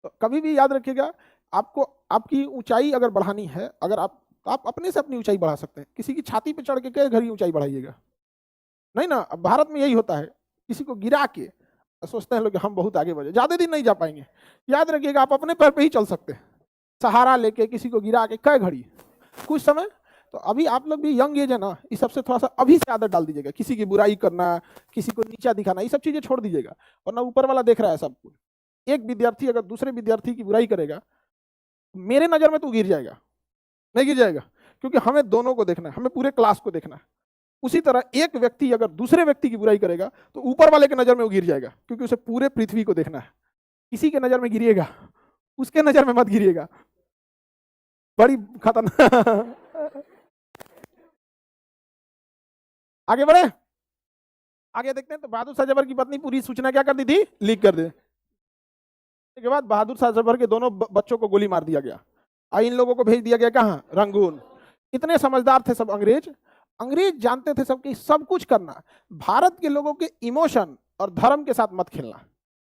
तो कभी भी याद रखिएगा, आपको आपकी ऊंचाई अगर बढ़ानी है, अगर आप अपने से अपनी ऊंचाई बढ़ा सकते हैं। किसी की छाती पे चढ़ के क्या घर की ऊंचाई बढ़ाइएगा, नहीं ना। अब भारत में यही होता है, किसी को गिरा के सोचते हैं लोग कि हम बहुत आगे बढ़े, ज्यादा दिन नहीं जा पाएंगे। याद रखिएगा, आप अपने पैर पे ही चल सकते हैं, सहारा लेके किसी को गिरा के कई घड़ी कुछ समय। तो अभी आप लोग भी यंग एज है ना, इस सबसे थोड़ा सा अभी से आदत डाल दीजिएगा। किसी की बुराई करना, किसी को नीचा दिखाना, ये सब चीजें छोड़ दीजिएगा, वरना ऊपर वाला देख रहा है सब कुछ। एक विद्यार्थी अगर दूसरे विद्यार्थी की बुराई करेगा, मेरे नजर में तो गिर जाएगा, नहीं गिर जाएगा, क्योंकि हमें दोनों को देखना है, हमें पूरे क्लास को देखना है। उसी तरह एक व्यक्ति अगर दूसरे व्यक्ति की बुराई करेगा तो ऊपर वाले के नजर में वो गिर जाएगा, क्योंकि उसे पूरे पृथ्वी को देखना है। किसी के नजर में गिरिएगा, उसके नजर में मत गिरिएगा, बड़ी खतरनाक। आगे बढ़े, आगे देखते हैं। तो बहादुर शाह जफर की पत्नी पूरी सूचना क्या कर दी थी, लीक कर दे। के बाद बहादुर शाह जफर के दोनों बच्चों को गोली मार दिया गया और इन लोगों को भेज दिया गया कहाँ, रंगून। इतने समझदार थे सब अंग्रेज, अंग्रेज जानते थे सब कि सब कुछ करना, भारत के लोगों के इमोशन और धर्म के साथ मत खेलना।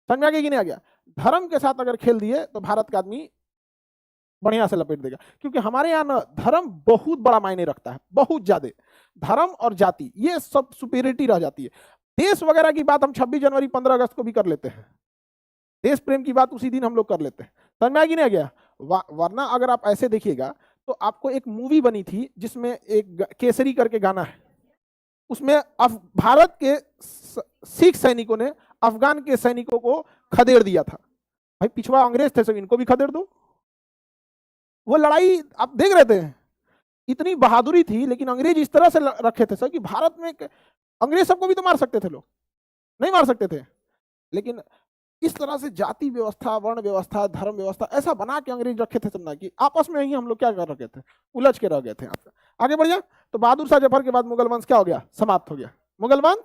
समझ में आ गया कि नहीं आ गया? धर्म के साथ अगर खेल दिए तो भारत का आदमी बढ़िया से लपेट देगा, क्योंकि हमारे यहाँ ना धर्म बहुत बड़ा मायने रखता है, बहुत ज्यादा। धर्म और जाति ये सब सुपीरियरिटी रह जाती है। देश वगैरह की बात हम 26 जनवरी 15 अगस्त को भी कर लेते हैं, देश प्रेम की बात उसी दिन हम लोग कर लेते हैं। समझ में आ गया गया? वरना अगर आप ऐसे देखिएगा तो आपको एक मूवी बनी थी जिसमें एक केसरी करके गाना है, उसमें भारत के सिख सैनिकों ने अफगान के सैनिकों को खदेड़ दिया था। भाई पिछवा अंग्रेज थे, सब इनको भी खदेड़ दो। वो लड़ाई आप देख रहे थे, इतनी बहादुरी थी, लेकिन अंग्रेज इस तरह से रखे थे सर कि भारत में अंग्रेज सबको भी तो मार सकते थे, लोग नहीं मार सकते थे, लेकिन इस तरह से जाति व्यवस्था, वर्ण व्यवस्था, धर्म व्यवस्था ऐसा बना के अंग्रेज रखे थे समझा कि आपस में ही हम लोग क्या कर रखे थे, उलझ के रह गए थे। आगे बढ़िया। तो बहादुर शाह जफर के बाद मुगल वंश क्या हो गया, समाप्त हो गया। मुगल वंश